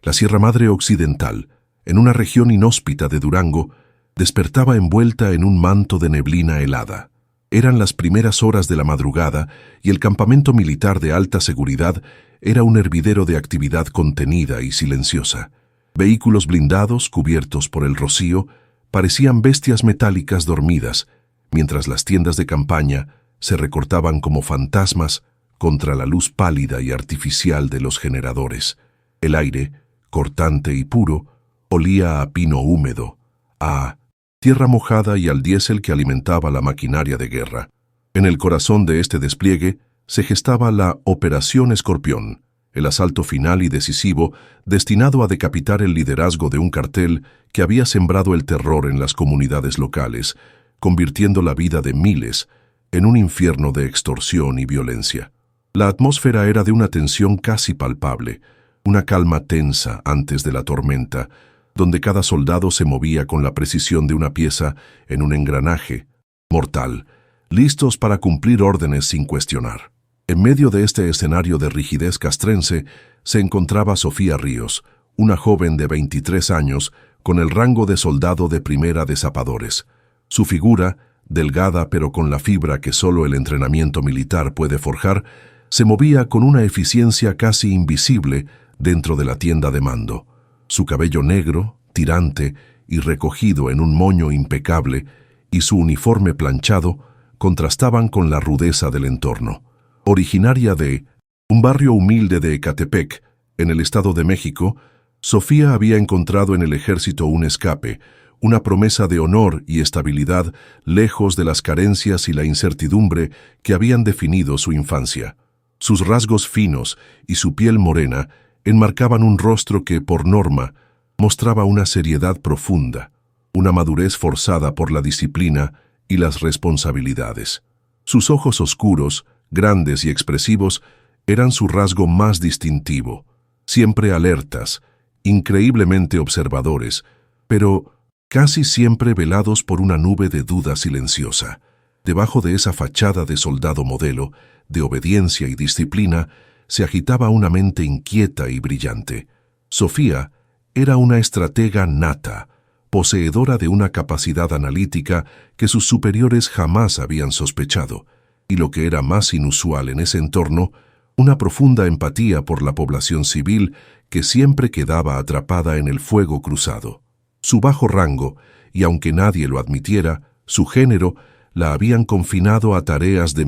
La Sierra Madre Occidental, en una región inhóspita de Durango, despertaba envuelta en un manto de neblina helada. Eran las primeras horas de la madrugada y el campamento militar de alta seguridad era un hervidero de actividad contenida y silenciosa. Vehículos blindados, cubiertos por el rocío, parecían bestias metálicas dormidas, mientras las tiendas de campaña se recortaban como fantasmas contra la luz pálida y artificial de los generadores. El aire, cortante y puro, olía a pino húmedo, a tierra mojada y al diésel que alimentaba la maquinaria de guerra. En el corazón de este despliegue se gestaba la Operación Escorpión, el asalto final y decisivo destinado a decapitar el liderazgo de un cartel que había sembrado el terror en las comunidades locales, convirtiendo la vida de miles en un infierno de extorsión y violencia. La atmósfera era de una tensión casi palpable, una calma tensa antes de la tormenta, donde cada soldado se movía con la precisión de una pieza en un engranaje mortal, listos para cumplir órdenes sin cuestionar. En medio de este escenario de rigidez castrense se encontraba Sofía Ríos, una joven de 23 años con el rango de soldado de primera de zapadores. Su figura, delgada pero con la fibra que solo el entrenamiento militar puede forjar, se movía con una eficiencia casi invisible dentro de la tienda de mando. Su cabello negro, tirante y recogido en un moño impecable, y su uniforme planchado contrastaban con la rudeza del entorno. Originaria de un barrio humilde de Ecatepec, en el Estado de México, Sofía había encontrado en el ejército un escape, una promesa de honor y estabilidad lejos de las carencias y la incertidumbre que habían definido su infancia. Sus rasgos finos y su piel morena enmarcaban un rostro que, por norma, mostraba una seriedad profunda, una madurez forzada por la disciplina y las responsabilidades. Sus ojos oscuros, grandes y expresivos, eran su rasgo más distintivo, siempre alertas, increíblemente observadores, pero casi siempre velados por una nube de duda silenciosa. Debajo de esa fachada de soldado modelo, de obediencia y disciplina, se agitaba una mente inquieta y brillante. Sofía era una estratega nata, poseedora de una capacidad analítica que sus superiores jamás habían sospechado, y lo que era más inusual en ese entorno, una profunda empatía por la población civil que siempre quedaba atrapada en el fuego cruzado. Su bajo rango, y aunque nadie lo admitiera, su género, la habían confinado a tareas de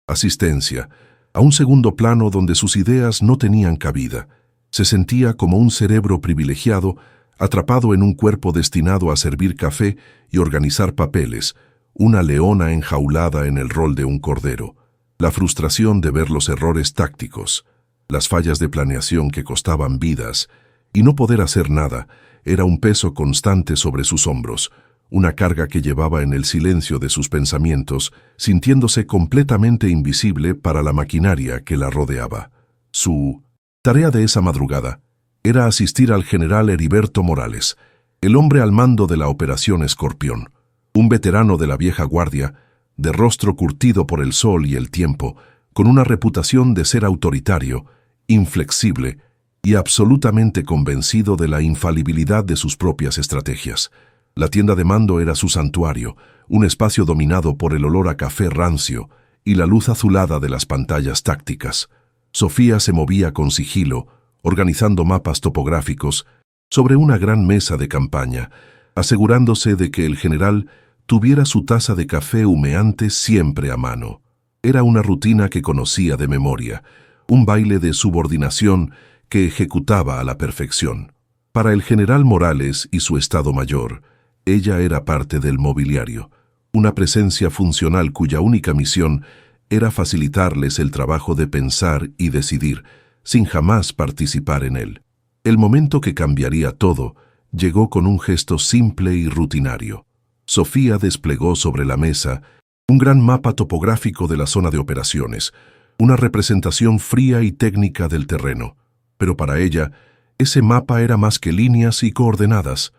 asistencia, a un segundo plano donde sus ideas no tenían cabida. Se sentía como un cerebro privilegiado, atrapado en un cuerpo destinado a servir café y organizar papeles, una leona enjaulada en el rol de un cordero. La frustración de ver los errores tácticos, las fallas de planeación que costaban vidas, y no poder hacer nada, era un peso constante sobre sus hombros, una carga que llevaba en el silencio de sus pensamientos, sintiéndose completamente invisible para la maquinaria que la rodeaba. Su tarea de esa madrugada era asistir al general Heriberto Morales, el hombre al mando de la Operación Escorpión, un veterano de la vieja guardia, de rostro curtido por el sol y el tiempo, con una reputación de ser autoritario, inflexible y absolutamente convencido de la infalibilidad de sus propias estrategias. La tienda de mando era su santuario, un espacio dominado por el olor a café rancio y la luz azulada de las pantallas tácticas. Sofía se movía con sigilo, organizando mapas topográficos sobre una gran mesa de campaña, asegurándose de que el general tuviera su taza de café humeante siempre a mano. Era una rutina que conocía de memoria, un baile de subordinación que ejecutaba a la perfección. Para el general Morales y su Estado Mayor, ella era parte del mobiliario, una presencia funcional cuya única misión era facilitarles el trabajo de pensar y decidir, sin jamás participar en él. El momento que cambiaría todo llegó con un gesto simple y rutinario. Sofía desplegó sobre la mesa un gran mapa topográfico de la zona de operaciones, una representación fría y técnica del terreno. Pero para ella, ese mapa era más que líneas y coordenadas.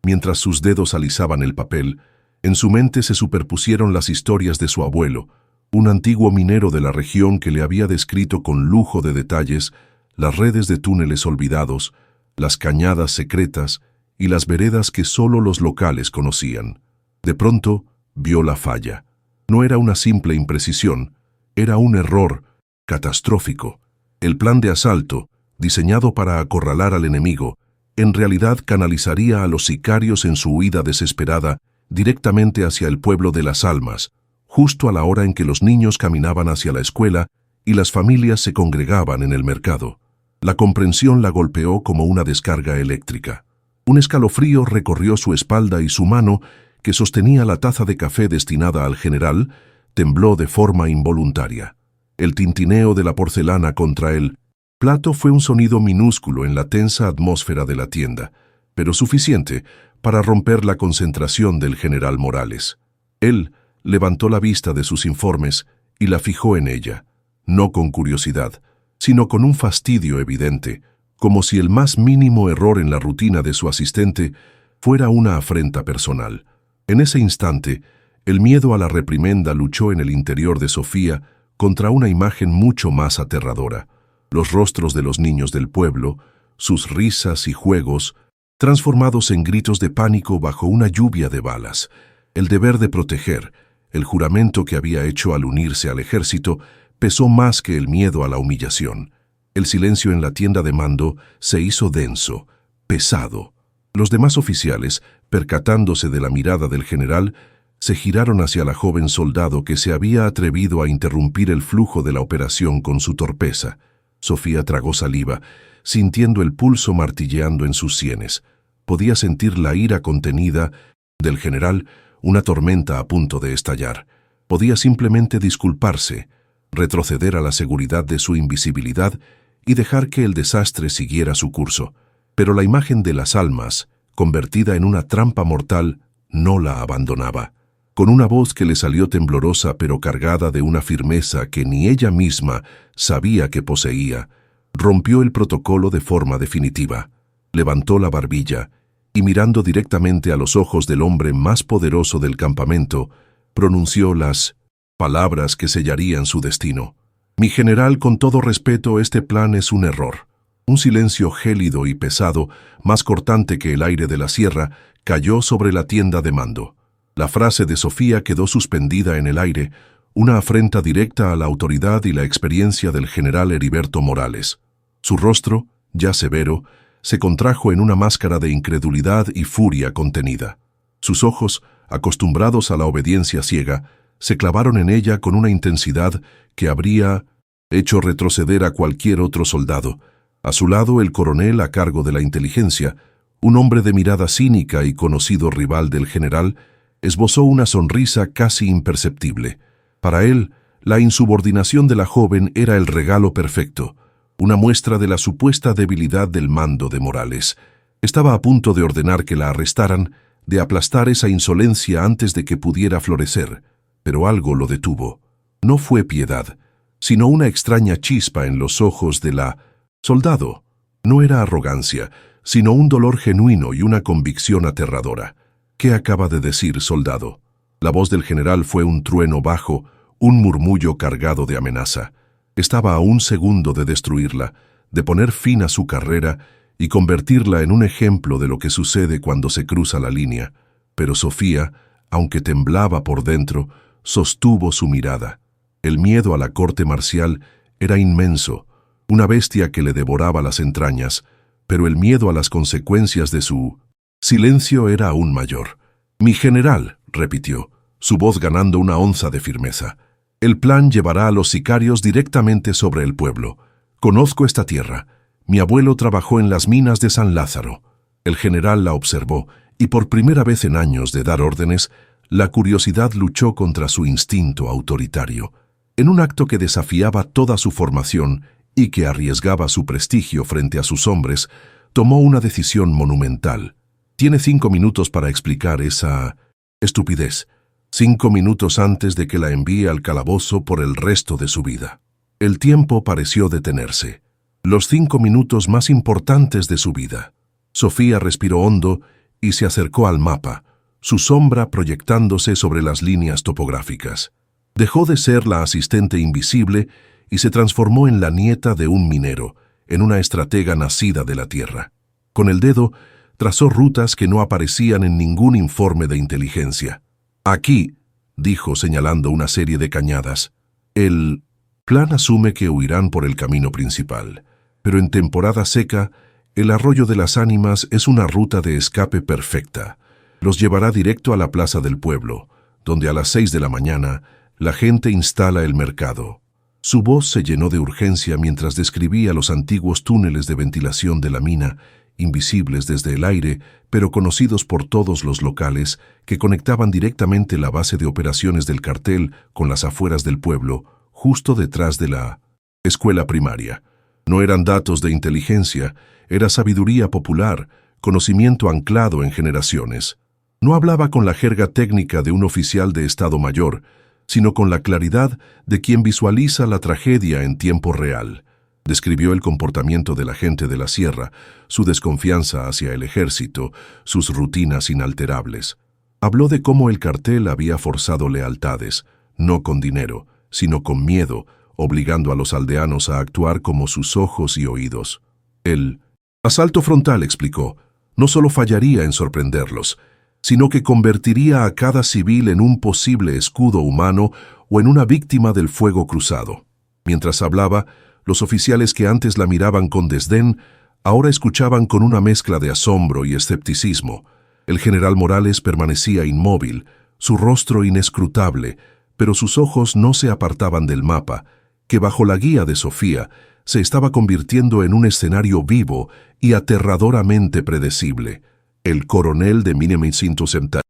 Mientras sus dedos alisaban el papel, en su mente se superpusieron las historias de su abuelo, un antiguo minero de la región que le había descrito con lujo de detalles las redes de túneles olvidados, las cañadas secretas y las veredas que solo los locales conocían. De pronto, vio la falla. No era una simple imprecisión, era un error catastrófico. El plan de asalto, diseñado para acorralar al enemigo, en realidad canalizaría a los sicarios en su huida desesperada directamente hacia el pueblo de Las Almas, justo a la hora en que los niños caminaban hacia la escuela y las familias se congregaban en el mercado. La comprensión la golpeó como una descarga eléctrica. Un escalofrío recorrió su espalda y su mano, que sostenía la taza de café destinada al general, tembló de forma involuntaria. El tintineo de la porcelana contra el plato fue un sonido minúsculo en la tensa atmósfera de la tienda, pero suficiente para romper la concentración del general Morales. Él levantó la vista de sus informes y la fijó en ella, no con curiosidad, sino con un fastidio evidente, como si el más mínimo error en la rutina de su asistente fuera una afrenta personal. En ese instante, el miedo a la reprimenda luchó en el interior de Sofía contra una imagen mucho más aterradora: los rostros de los niños del pueblo, sus risas y juegos, transformados en gritos de pánico bajo una lluvia de balas. El deber de proteger, el juramento que había hecho al unirse al ejército, pesó más que el miedo a la humillación. El silencio en la tienda de mando se hizo denso, pesado. Los demás oficiales, percatándose de la mirada del general, se giraron hacia la joven soldado que se había atrevido a interrumpir el flujo de la operación con su torpeza. Sofía tragó saliva, sintiendo el pulso martilleando en sus sienes. Podía sentir la ira contenida del general, una tormenta a punto de estallar. Podía simplemente disculparse, retroceder a la seguridad de su invisibilidad y dejar que el desastre siguiera su curso. Pero la imagen de Las Almas, convertida en una trampa mortal, no la abandonaba. Con una voz que le salió temblorosa pero cargada de una firmeza que ni ella misma sabía que poseía, rompió el protocolo de forma definitiva. Levantó la barbilla y, mirando directamente a los ojos del hombre más poderoso del campamento, pronunció las palabras que sellarían su destino. «Mi general, con todo respeto, este plan es un error». Un silencio gélido y pesado, más cortante que el aire de la sierra, cayó sobre la tienda de mando. La frase de Sofía quedó suspendida en el aire, una afrenta directa a la autoridad y la experiencia del general Heriberto Morales. Su rostro, ya severo, se contrajo en una máscara de incredulidad y furia contenida. Sus ojos, acostumbrados a la obediencia ciega, se clavaron en ella con una intensidad que habría hecho retroceder a cualquier otro soldado. A su lado, el coronel a cargo de la inteligencia, un hombre de mirada cínica y conocido rival del general, esbozó una sonrisa casi imperceptible. Para él, la insubordinación de la joven era el regalo perfecto, una muestra de la supuesta debilidad del mando de Morales. Estaba a punto de ordenar que la arrestaran, de aplastar esa insolencia antes de que pudiera florecer, pero algo lo detuvo. No fue piedad, sino una extraña chispa en los ojos de la soldado. No era arrogancia, sino un dolor genuino y una convicción aterradora. «¿Qué acaba de decir, soldado?» La voz del general fue un trueno bajo, un murmullo cargado de amenaza. Estaba a un segundo de destruirla, de poner fin a su carrera y convertirla en un ejemplo de lo que sucede cuando se cruza la línea. Pero Sofía, aunque temblaba por dentro, sostuvo su mirada. El miedo a la corte marcial era inmenso, una bestia que le devoraba las entrañas, pero el miedo a las consecuencias de su silencio era aún mayor. «Mi general», repitió, su voz ganando una onza de firmeza, «el plan llevará a los sicarios directamente sobre el pueblo. Conozco esta tierra. Mi abuelo trabajó en las minas de San Lázaro». El general la observó, y por primera vez en años de dar órdenes, la curiosidad luchó contra su instinto autoritario. En un acto que desafiaba toda su formación y que arriesgaba su prestigio frente a sus hombres, tomó una decisión monumental. «Tiene 5 minutos para explicar esa estupidez. 5 minutos antes de que la envíe al calabozo por el resto de su vida». El tiempo pareció detenerse. Los 5 minutos más importantes de su vida. Sofía respiró hondo y se acercó al mapa, su sombra proyectándose sobre las líneas topográficas. Dejó de ser la asistente invisible y se transformó en la nieta de un minero, en una estratega nacida de la tierra. Con el dedo, trazó rutas que no aparecían en ningún informe de inteligencia. «Aquí», dijo señalando una serie de cañadas. El plan asume que huirán por el camino principal, pero en temporada seca, el arroyo de las Ánimas es una ruta de escape perfecta. Los llevará directo a la plaza del pueblo, donde a las 6 de la mañana la gente instala el mercado. Su voz se llenó de urgencia mientras describía los antiguos túneles de ventilación de la mina, invisibles desde el aire, pero conocidos por todos los locales, que conectaban directamente la base de operaciones del cartel con las afueras del pueblo, justo detrás de la escuela primaria. No eran datos de inteligencia, era sabiduría popular, conocimiento anclado en generaciones. No hablaba con la jerga técnica de un oficial de Estado Mayor, sino con la claridad de quien visualiza la tragedia en tiempo real. Describió el comportamiento de la gente de la sierra, su desconfianza hacia el ejército, sus rutinas inalterables. Habló de cómo el cartel había forzado lealtades, no con dinero, sino con miedo, obligando a los aldeanos a actuar como sus ojos y oídos. El asalto frontal, explicó, no solo fallaría en sorprenderlos, sino que convertiría a cada civil en un posible escudo humano o en una víctima del fuego cruzado. Mientras hablaba, los oficiales que antes la miraban con desdén, ahora escuchaban con una mezcla de asombro y escepticismo. El general Morales permanecía inmóvil, su rostro inescrutable, pero sus ojos no se apartaban del mapa, que bajo la guía de Sofía se estaba convirtiendo en un escenario vivo y aterradoramente predecible. El coronel de 1970,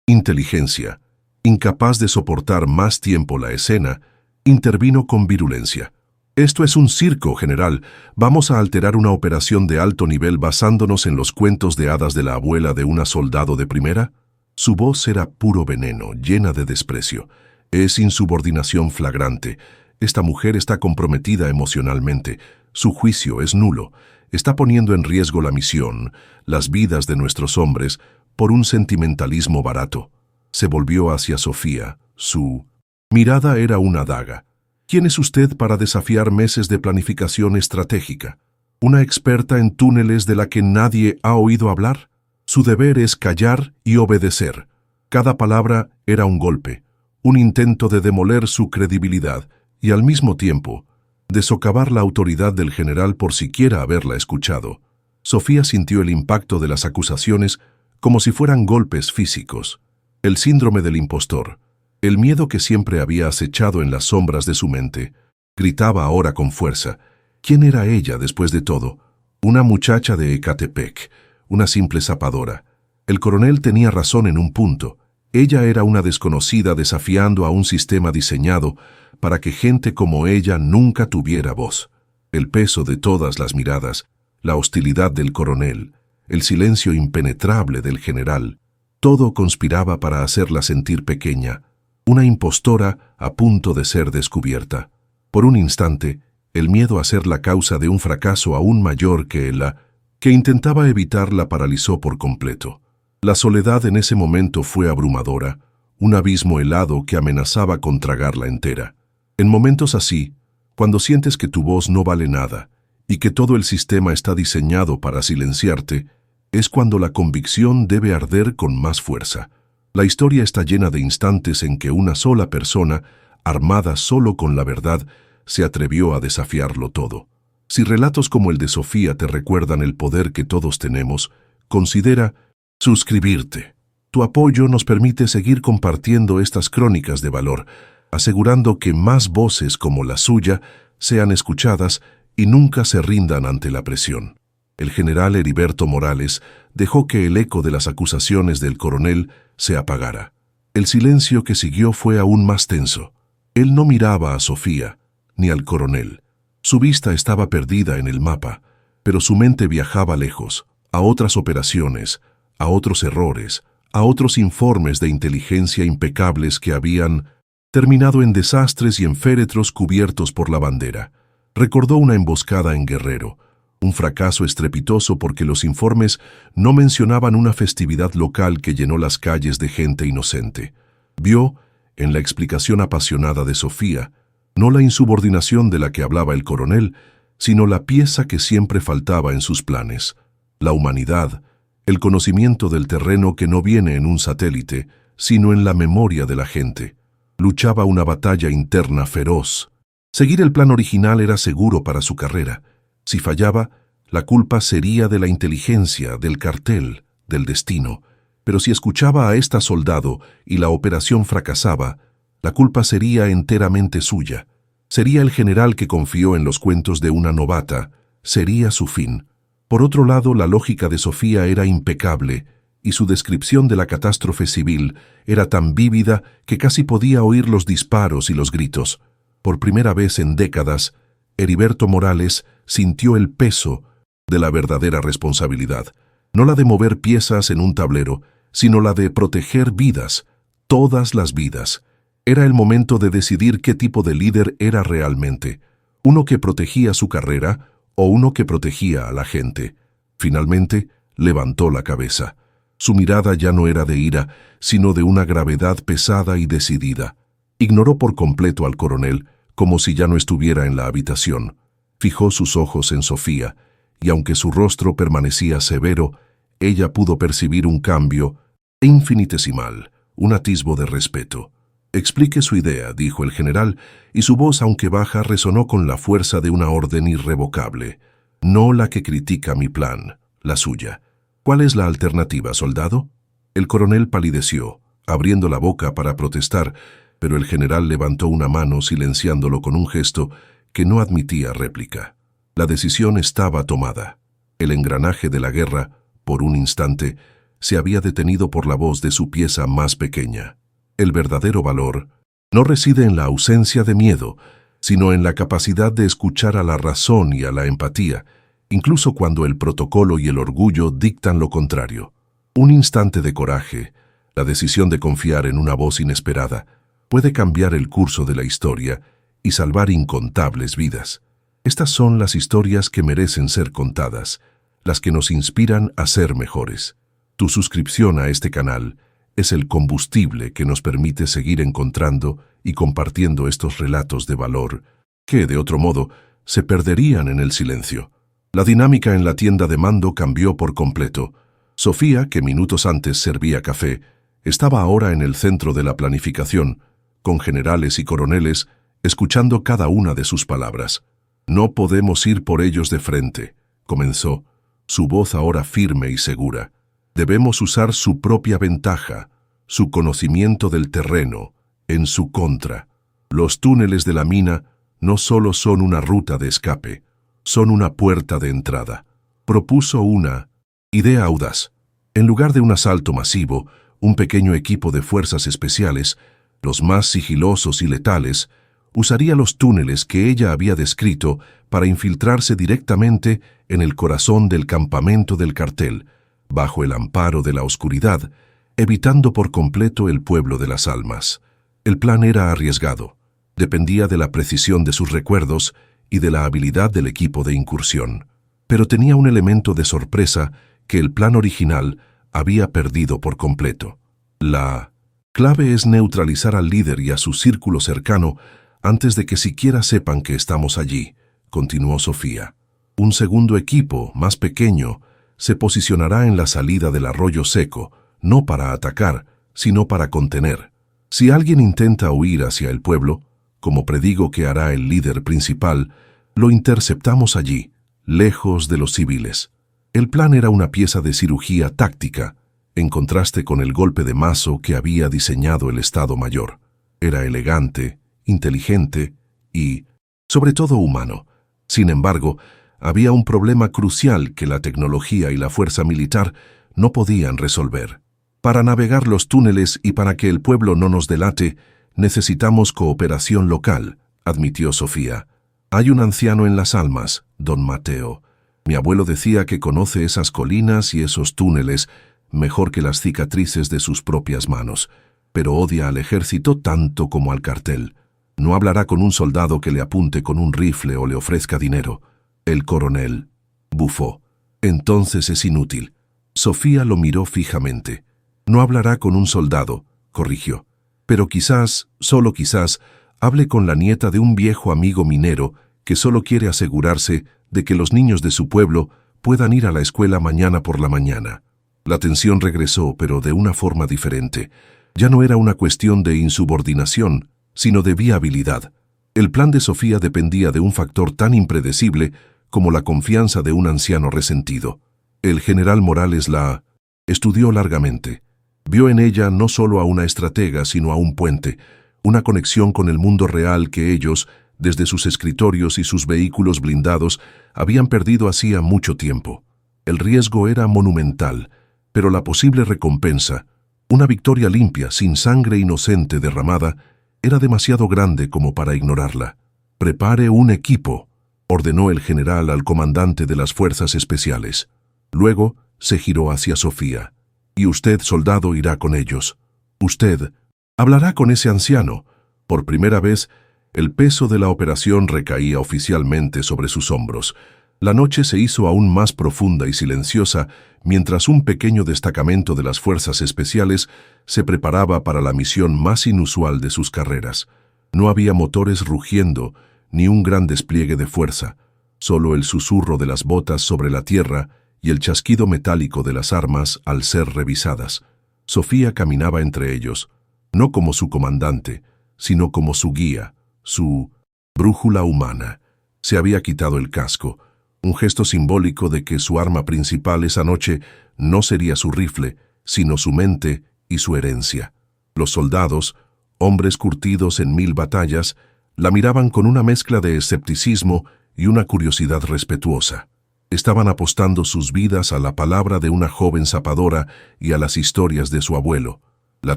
inteligencia, incapaz de soportar más tiempo la escena, intervino con virulencia. «Esto es un circo, general. Vamos a alterar una operación de alto nivel basándonos en los cuentos de hadas de la abuela de una soldado de primera». Su voz era puro veneno, llena de desprecio. «Es insubordinación flagrante. Esta mujer está comprometida emocionalmente. Su juicio es nulo. Está poniendo en riesgo la misión, las vidas de nuestros hombres, por un sentimentalismo barato». Se volvió hacia Sofía. Su mirada era una daga. «¿Quién es usted para desafiar meses de planificación estratégica? ¿Una experta en túneles de la que nadie ha oído hablar? Su deber es callar y obedecer». Cada palabra era un golpe, un intento de demoler su credibilidad y al mismo tiempo de socavar la autoridad del general por siquiera haberla escuchado. Sofía sintió el impacto de las acusaciones como si fueran golpes físicos. El síndrome del impostor, el miedo que siempre había acechado en las sombras de su mente, gritaba ahora con fuerza. ¿Quién era ella después de todo? Una muchacha de Ecatepec, una simple zapadora. El coronel tenía razón en un punto. Ella era una desconocida desafiando a un sistema diseñado para que gente como ella nunca tuviera voz. El peso de todas las miradas, la hostilidad del coronel, el silencio impenetrable del general, todo conspiraba para hacerla sentir pequeña, una impostora a punto de ser descubierta. Por un instante, el miedo a ser la causa de un fracaso aún mayor que ella, que intentaba evitar, la paralizó por completo. La soledad en ese momento fue abrumadora, un abismo helado que amenazaba con tragarla entera. En momentos así, cuando sientes que tu voz no vale nada y que todo el sistema está diseñado para silenciarte, es cuando la convicción debe arder con más fuerza. La historia está llena de instantes en que una sola persona, armada solo con la verdad, se atrevió a desafiarlo todo. Si relatos como el de Sofía te recuerdan el poder que todos tenemos, considera suscribirte. Tu apoyo nos permite seguir compartiendo estas crónicas de valor, asegurando que más voces como la suya sean escuchadas y nunca se rindan ante la presión. El general Heriberto Morales dejó que el eco de las acusaciones del coronel se apagara. El silencio que siguió fue aún más tenso. Él no miraba a Sofía, ni al coronel. Su vista estaba perdida en el mapa, pero su mente viajaba lejos, a otras operaciones, a otros errores, a otros informes de inteligencia impecables que habían terminado en desastres y en féretros cubiertos por la bandera. Recordó una emboscada en Guerrero, un fracaso estrepitoso porque los informes no mencionaban una festividad local que llenó las calles de gente inocente. Vio, en la explicación apasionada de Sofía, no la insubordinación de la que hablaba el coronel, sino la pieza que siempre faltaba en sus planes. la humanidad, el conocimiento del terreno que no viene en un satélite, sino en la memoria de la gente. Luchaba una batalla interna feroz. Seguir el plan original era seguro para su carrera. Si fallaba, la culpa sería de la inteligencia, del cartel, del destino. Pero si escuchaba a esta soldado y la operación fracasaba, la culpa sería enteramente suya. Sería el general que confió en los cuentos de una novata. Sería su fin. Por otro lado, la lógica de Sofía era impecable, y su descripción de la catástrofe civil era tan vívida que casi podía oír los disparos y los gritos. Por primera vez en décadas, Heriberto Morales sintió el peso de la verdadera responsabilidad, no la de mover piezas en un tablero, sino la de proteger vidas, todas las vidas. Era el momento de decidir qué tipo de líder era realmente, uno que protegía su carrera o uno que protegía a la gente. Finalmente, levantó la cabeza. Su mirada ya no era de ira, sino de una gravedad pesada y decidida. Ignoró por completo al coronel, como si ya no estuviera en la habitación. Fijó sus ojos en Sofía, y aunque su rostro permanecía severo, ella pudo percibir un cambio infinitesimal, un atisbo de respeto. «Explique su idea», dijo el general, y su voz, aunque baja, resonó con la fuerza de una orden irrevocable. «No la que critica mi plan, la suya. ¿Cuál es la alternativa, soldado?» El coronel palideció, abriendo la boca para protestar, pero el general levantó una mano silenciándolo con un gesto que no admitía réplica. La decisión estaba tomada. El engranaje de la guerra, por un instante, se había detenido por la voz de su pieza más pequeña. El verdadero valor no reside en la ausencia de miedo, sino en la capacidad de escuchar a la razón y a la empatía, incluso cuando el protocolo y el orgullo dictan lo contrario. Un instante de coraje, la decisión de confiar en una voz inesperada, puede cambiar el curso de la historia y salvar incontables vidas. Estas son las historias que merecen ser contadas, las que nos inspiran a ser mejores. Tu suscripción a este canal es el combustible que nos permite seguir encontrando y compartiendo estos relatos de valor, que, de otro modo, se perderían en el silencio. La dinámica en la tienda de mando cambió por completo. Sofía, que minutos antes servía café, estaba ahora en el centro de la planificación, con generales y coroneles, escuchando cada una de sus palabras. «No podemos ir por ellos de frente», comenzó, su voz ahora firme y segura. «Debemos usar su propia ventaja, su conocimiento del terreno, en su contra. Los túneles de la mina no solo son una ruta de escape, son una puerta de entrada». Propuso una idea audaz. En lugar de un asalto masivo, un pequeño equipo de fuerzas especiales, los más sigilosos y letales, usaría los túneles que ella había descrito para infiltrarse directamente en el corazón del campamento del cartel, bajo el amparo de la oscuridad, evitando por completo el pueblo de las almas. El plan era arriesgado. Dependía de la precisión de sus recuerdos y de la habilidad del equipo de incursión. Pero tenía un elemento de sorpresa que el plan original había perdido por completo. La clave es neutralizar al líder y a su círculo cercano antes de que siquiera sepan que estamos allí, continuó Sofía. Un segundo equipo, más pequeño, se posicionará en la salida del arroyo seco, no para atacar, sino para contener. Si alguien intenta huir hacia el pueblo, como predigo que hará el líder principal, lo interceptamos allí, lejos de los civiles. El plan era una pieza de cirugía táctica, en contraste con el golpe de mazo que había diseñado el Estado Mayor. Era elegante, inteligente y, sobre todo, humano. Sin embargo, había un problema crucial que la tecnología y la fuerza militar no podían resolver. Para navegar los túneles y para que el pueblo no nos delate, necesitamos cooperación local, admitió Sofía. Hay un anciano en Las Almas, don Mateo. Mi abuelo decía que conoce esas colinas y esos túneles mejor que las cicatrices de sus propias manos, pero odia al ejército tanto como al cartel. No hablará con un soldado que le apunte con un rifle o le ofrezca dinero. El coronel bufó. Entonces es inútil. Sofía lo miró fijamente. No hablará con un soldado, corrigió. Pero quizás, solo quizás, hable con la nieta de un viejo amigo minero que solo quiere asegurarse de que los niños de su pueblo puedan ir a la escuela mañana por la mañana. La tensión regresó, pero de una forma diferente. Ya no era una cuestión de insubordinación, sino de viabilidad. El plan de Sofía dependía de un factor tan impredecible como la confianza de un anciano resentido. El general Morales la estudió largamente. Vio en ella no solo a una estratega, sino a un puente, una conexión con el mundo real que ellos, desde sus escritorios y sus vehículos blindados, habían perdido hacía mucho tiempo. El riesgo era monumental, pero la posible recompensa, una victoria limpia, sin sangre inocente derramada, era demasiado grande como para ignorarla. «Prepare un equipo», ordenó el general al comandante de las fuerzas especiales. Luego se giró hacia Sofía. «Y usted, soldado, irá con ellos. Usted hablará con ese anciano». Por primera vez, el peso de la operación recaía oficialmente sobre sus hombros. La noche se hizo aún más profunda y silenciosa mientras un pequeño destacamento de las fuerzas especiales se preparaba para la misión más inusual de sus carreras. No había motores rugiendo, ni un gran despliegue de fuerza, solo el susurro de las botas sobre la tierra y el chasquido metálico de las armas al ser revisadas. Sofía caminaba entre ellos, no como su comandante, sino como su guía, su brújula humana. Se había quitado el casco, un gesto simbólico de que su arma principal esa noche no sería su rifle, sino su mente y su herencia. Los soldados, hombres curtidos en 1000 batallas, la miraban con una mezcla de escepticismo y una curiosidad respetuosa. Estaban apostando sus vidas a la palabra de una joven zapadora y a las historias de su abuelo. La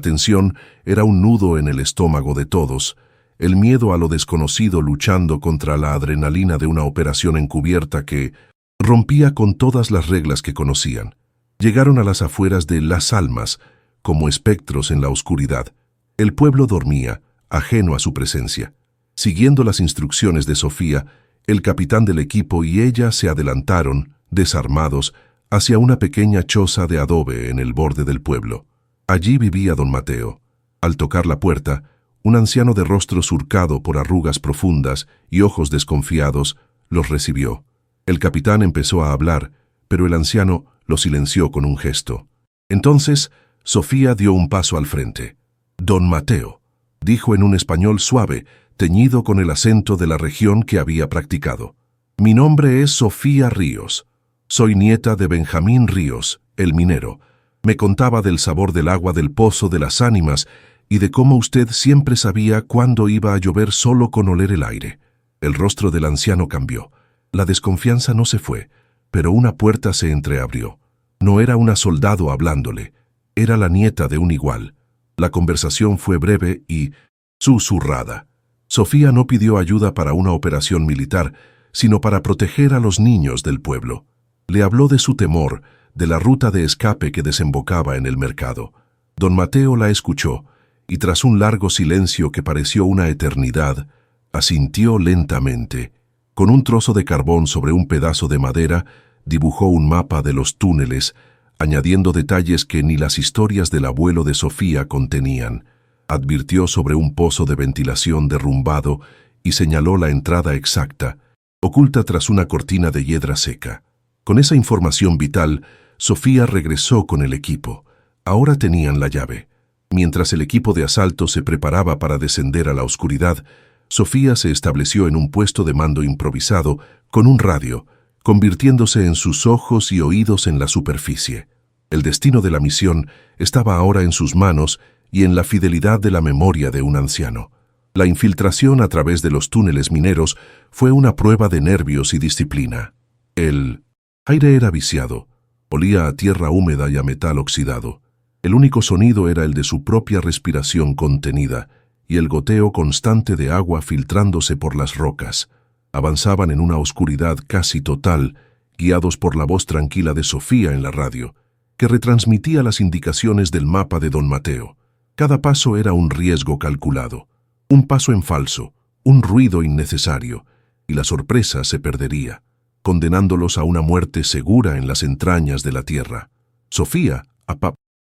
tensión era un nudo en el estómago de todos, el miedo a lo desconocido luchando contra la adrenalina de una operación encubierta que rompía con todas las reglas que conocían. Llegaron a las afueras de Las Almas, como espectros en la oscuridad. El pueblo dormía, ajeno a su presencia. Siguiendo las instrucciones de Sofía, el capitán del equipo y ella se adelantaron, desarmados, hacia una pequeña choza de adobe en el borde del pueblo. Allí vivía don Mateo. Al tocar la puerta, un anciano de rostro surcado por arrugas profundas y ojos desconfiados los recibió. El capitán empezó a hablar, pero el anciano lo silenció con un gesto. Entonces, Sofía dio un paso al frente. «Don Mateo», dijo en un español suave, teñido con el acento de la región que había practicado. «Mi nombre es Sofía Ríos. Soy nieta de Benjamín Ríos, el minero. Me contaba del sabor del agua del pozo de las ánimas y de cómo usted siempre sabía cuándo iba a llover solo con oler el aire». El rostro del anciano cambió. La desconfianza no se fue, pero una puerta se entreabrió. No era una soldado hablándole, era la nieta de un igual. La conversación fue breve y susurrada. Sofía no pidió ayuda para una operación militar, sino para proteger a los niños del pueblo. Le habló de su temor, de la ruta de escape que desembocaba en el mercado. Don Mateo la escuchó, y tras un largo silencio que pareció una eternidad, asintió lentamente. Con un trozo de carbón sobre un pedazo de madera, dibujó un mapa de los túneles, añadiendo detalles que ni las historias del abuelo de Sofía contenían. Advirtió sobre un pozo de ventilación derrumbado y señaló la entrada exacta, oculta tras una cortina de hiedra seca. Con esa información vital, Sofía regresó con el equipo. Ahora tenían la llave. Mientras el equipo de asalto se preparaba para descender a la oscuridad, Sofía se estableció en un puesto de mando improvisado con un radio, convirtiéndose en sus ojos y oídos en la superficie. El destino de la misión estaba ahora en sus manos y en la fidelidad de la memoria de un anciano. La infiltración a través de los túneles mineros fue una prueba de nervios y disciplina. El aire era viciado, olía a tierra húmeda y a metal oxidado. El único sonido era el de su propia respiración contenida y el goteo constante de agua filtrándose por las rocas. Avanzaban en una oscuridad casi total, guiados por la voz tranquila de Sofía en la radio, que retransmitía las indicaciones del mapa de don Mateo. Cada paso era un riesgo calculado, un paso en falso, un ruido innecesario, y la sorpresa se perdería, condenándolos a una muerte segura en las entrañas de la tierra. Sofía, a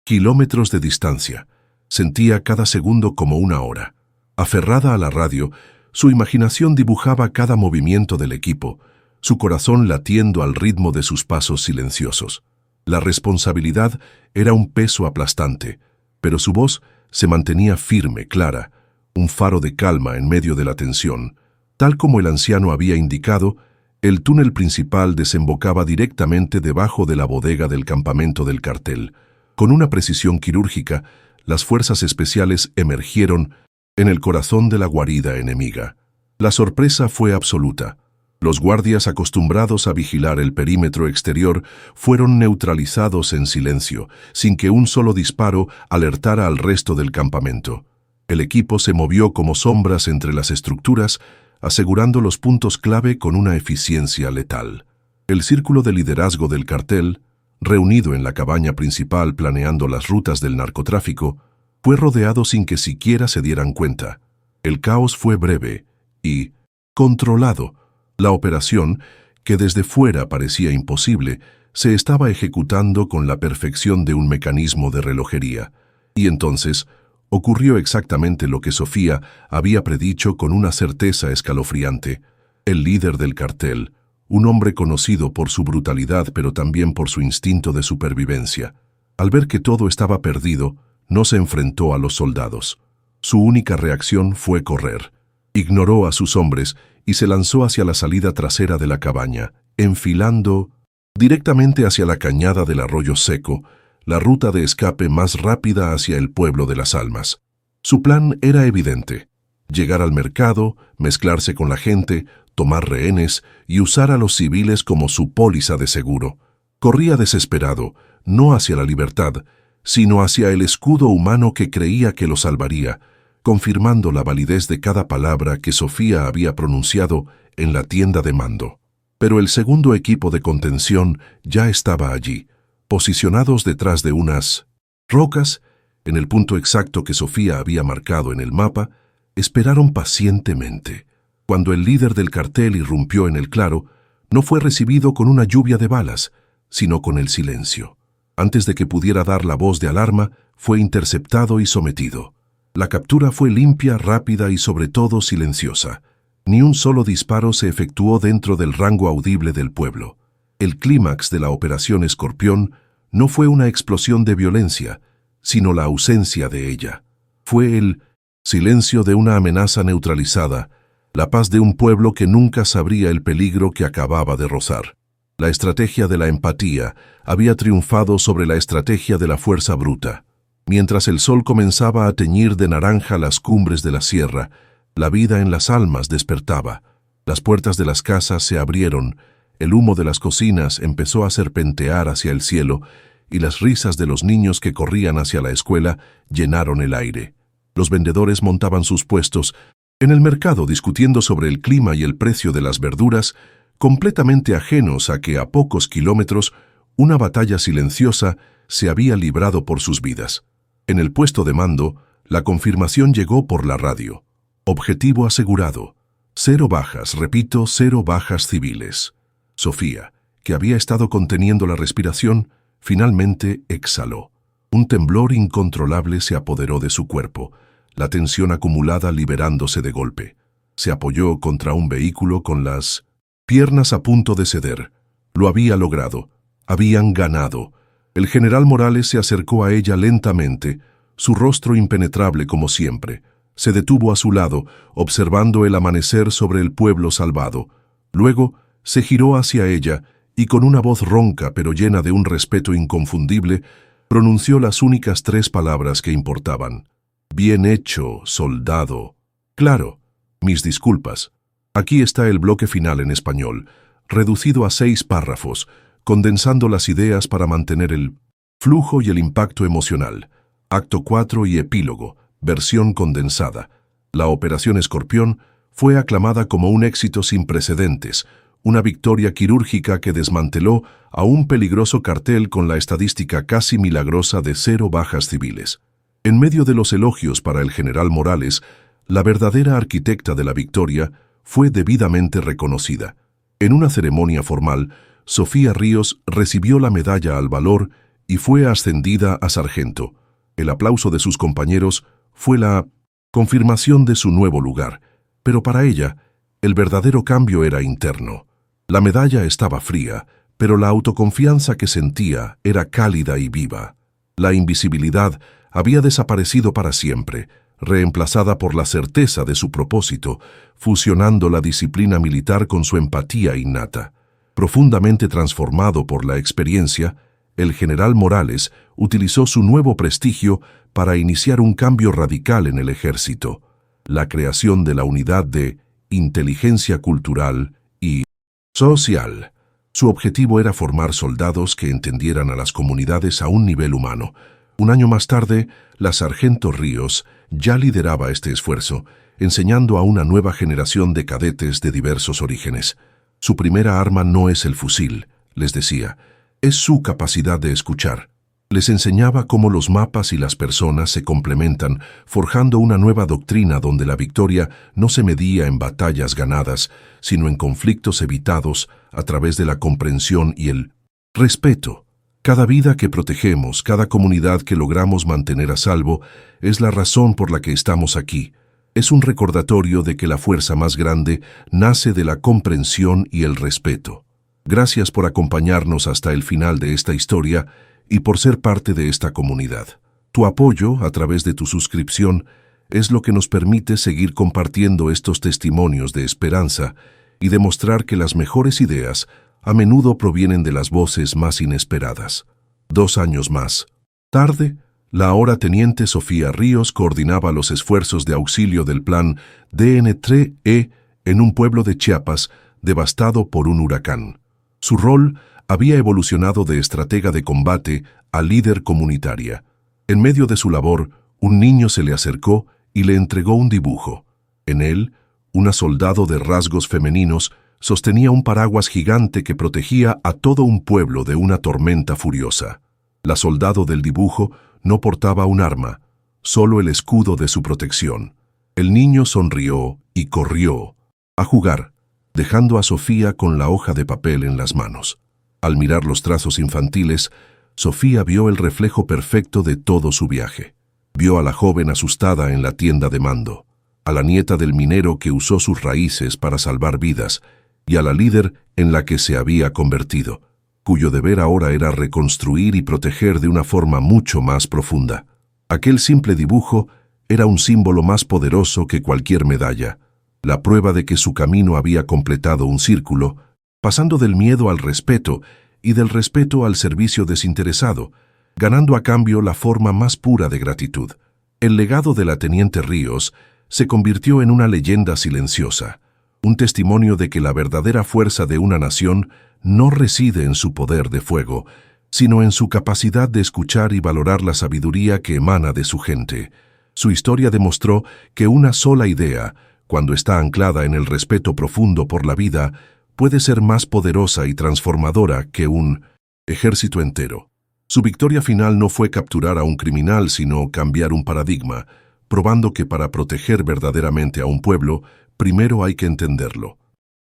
kilómetros de distancia, sentía cada segundo como una hora. Aferrada a la radio, su imaginación dibujaba cada movimiento del equipo, su corazón latiendo al ritmo de sus pasos silenciosos. La responsabilidad era un peso aplastante, pero su voz se mantenía firme, clara, un faro de calma en medio de la tensión. Tal como el anciano había indicado, el túnel principal desembocaba directamente debajo de la bodega del campamento del cartel. Con una precisión quirúrgica, las fuerzas especiales emergieron en el corazón de la guarida enemiga. La sorpresa fue absoluta. Los guardias acostumbrados a vigilar el perímetro exterior fueron neutralizados en silencio, sin que un solo disparo alertara al resto del campamento. El equipo se movió como sombras entre las estructuras, asegurando los puntos clave con una eficiencia letal. El círculo de liderazgo del cartel, reunido en la cabaña principal planeando las rutas del narcotráfico, fue rodeado sin que siquiera se dieran cuenta. El caos fue breve y controlado. La operación, que desde fuera parecía imposible, se estaba ejecutando con la perfección de un mecanismo de relojería. Y entonces ocurrió exactamente lo que Sofía había predicho con una certeza escalofriante. El líder del cartel, un hombre conocido por su brutalidad pero también por su instinto de supervivencia, al ver que todo estaba perdido, no se enfrentó a los soldados. Su única reacción fue correr. Ignoró a sus hombres y se lanzó hacia la salida trasera de la cabaña, enfilando directamente hacia la cañada del arroyo seco, la ruta de escape más rápida hacia el pueblo de las almas. Su plan era evidente: llegar al mercado, mezclarse con la gente, tomar rehenes y usar a los civiles como su póliza de seguro. Corría desesperado, no hacia la libertad, sino hacia el escudo humano que creía que lo salvaría, confirmando la validez de cada palabra que Sofía había pronunciado en la tienda de mando. Pero el segundo equipo de contención ya estaba allí, posicionados detrás de unas rocas, en el punto exacto que Sofía había marcado en el mapa. Esperaron pacientemente. Cuando el líder del cartel irrumpió en el claro, no fue recibido con una lluvia de balas, sino con el silencio. Antes de que pudiera dar la voz de alarma, fue interceptado y sometido. La captura fue limpia, rápida y sobre todo silenciosa. Ni un solo disparo se efectuó dentro del rango audible del pueblo. El clímax de la Operación Escorpión no fue una explosión de violencia, sino la ausencia de ella. Fue el silencio de una amenaza neutralizada, la paz de un pueblo que nunca sabría el peligro que acababa de rozar. La estrategia de la empatía había triunfado sobre la estrategia de la fuerza bruta. Mientras el sol comenzaba a teñir de naranja las cumbres de la sierra, la vida en las almas despertaba. Las puertas de las casas se abrieron, el humo de las cocinas empezó a serpentear hacia el cielo y las risas de los niños que corrían hacia la escuela llenaron el aire. Los vendedores montaban sus puestos en el mercado discutiendo sobre el clima y el precio de las verduras, completamente ajenos a que a pocos kilómetros una batalla silenciosa se había librado por sus vidas. En el puesto de mando, la confirmación llegó por la radio. Objetivo asegurado. 0 bajas, repito, 0 bajas civiles. Sofía, que había estado conteniendo la respiración, finalmente exhaló. Un temblor incontrolable se apoderó de su cuerpo, la tensión acumulada liberándose de golpe. Se apoyó contra un vehículo con las piernas a punto de ceder. Lo había logrado. Habían ganado. El general Morales se acercó a ella lentamente, su rostro impenetrable como siempre. Se detuvo a su lado, observando el amanecer sobre el pueblo salvado. Luego se giró hacia ella y con una voz ronca pero llena de un respeto inconfundible, pronunció las únicas 3 palabras que importaban. Bien hecho, soldado. Claro, mis disculpas. Aquí está el bloque final en español, reducido a 6 párrafos, condensando las ideas para mantener el flujo y el impacto emocional. Acto 4 y epílogo, versión condensada. La Operación Escorpión fue aclamada como un éxito sin precedentes, una victoria quirúrgica que desmanteló a un peligroso cartel con la estadística casi milagrosa de 0 bajas civiles. En medio de los elogios para el general Morales, la verdadera arquitecta de la victoria fue debidamente reconocida. En una ceremonia formal, Sofía Ríos recibió la medalla al valor y fue ascendida a sargento. El aplauso de sus compañeros fue la confirmación de su nuevo lugar, pero para ella, el verdadero cambio era interno. La medalla estaba fría, pero la autoconfianza que sentía era cálida y viva. La invisibilidad había desaparecido para siempre, reemplazada por la certeza de su propósito, fusionando la disciplina militar con su empatía innata. Profundamente transformado por la experiencia, el general Morales utilizó su nuevo prestigio para iniciar un cambio radical en el ejército, la creación de la unidad de inteligencia cultural y social. Su objetivo era formar soldados que entendieran a las comunidades a un nivel humano. Un año más tarde, la sargento Ríos ya lideraba este esfuerzo, enseñando a una nueva generación de cadetes de diversos orígenes. Su primera arma no es el fusil, les decía, es su capacidad de escuchar. Les enseñaba cómo los mapas y las personas se complementan, forjando una nueva doctrina donde la victoria no se medía en batallas ganadas, sino en conflictos evitados a través de la comprensión y el respeto. Cada vida que protegemos, cada comunidad que logramos mantener a salvo, es la razón por la que estamos aquí. Es un recordatorio de que la fuerza más grande nace de la comprensión y el respeto. Gracias por acompañarnos hasta el final de esta historia y por ser parte de esta comunidad. Tu apoyo, a través de tu suscripción, es lo que nos permite seguir compartiendo estos testimonios de esperanza y demostrar que las mejores ideas a menudo provienen de las voces más inesperadas. 2 años más tarde, la ahora teniente Sofía Ríos coordinaba los esfuerzos de auxilio del plan DN3E en un pueblo de Chiapas devastado por un huracán. Su rol había evolucionado de estratega de combate a líder comunitaria. En medio de su labor, un niño se le acercó y le entregó un dibujo. En él, una soldado de rasgos femeninos sostenía un paraguas gigante que protegía a todo un pueblo de una tormenta furiosa. La soldado del dibujo no portaba un arma, solo el escudo de su protección. El niño sonrió y corrió a jugar, dejando a Sofía con la hoja de papel en las manos. Al mirar los trazos infantiles, Sofía vio el reflejo perfecto de todo su viaje. Vio a la joven asustada en la tienda de mando, a la nieta del minero que usó sus raíces para salvar vidas, y a la líder en la que se había convertido, cuyo deber ahora era reconstruir y proteger de una forma mucho más profunda. Aquel simple dibujo era un símbolo más poderoso que cualquier medalla, la prueba de que su camino había completado un círculo, pasando del miedo al respeto y del respeto al servicio desinteresado, ganando a cambio la forma más pura de gratitud. El legado de la teniente Ríos se convirtió en una leyenda silenciosa, un testimonio de que la verdadera fuerza de una nación no reside en su poder de fuego, sino en su capacidad de escuchar y valorar la sabiduría que emana de su gente. Su historia demostró que una sola idea, cuando está anclada en el respeto profundo por la vida, puede ser más poderosa y transformadora que un ejército entero. Su victoria final no fue capturar a un criminal, sino cambiar un paradigma, probando que para proteger verdaderamente a un pueblo, primero hay que entenderlo.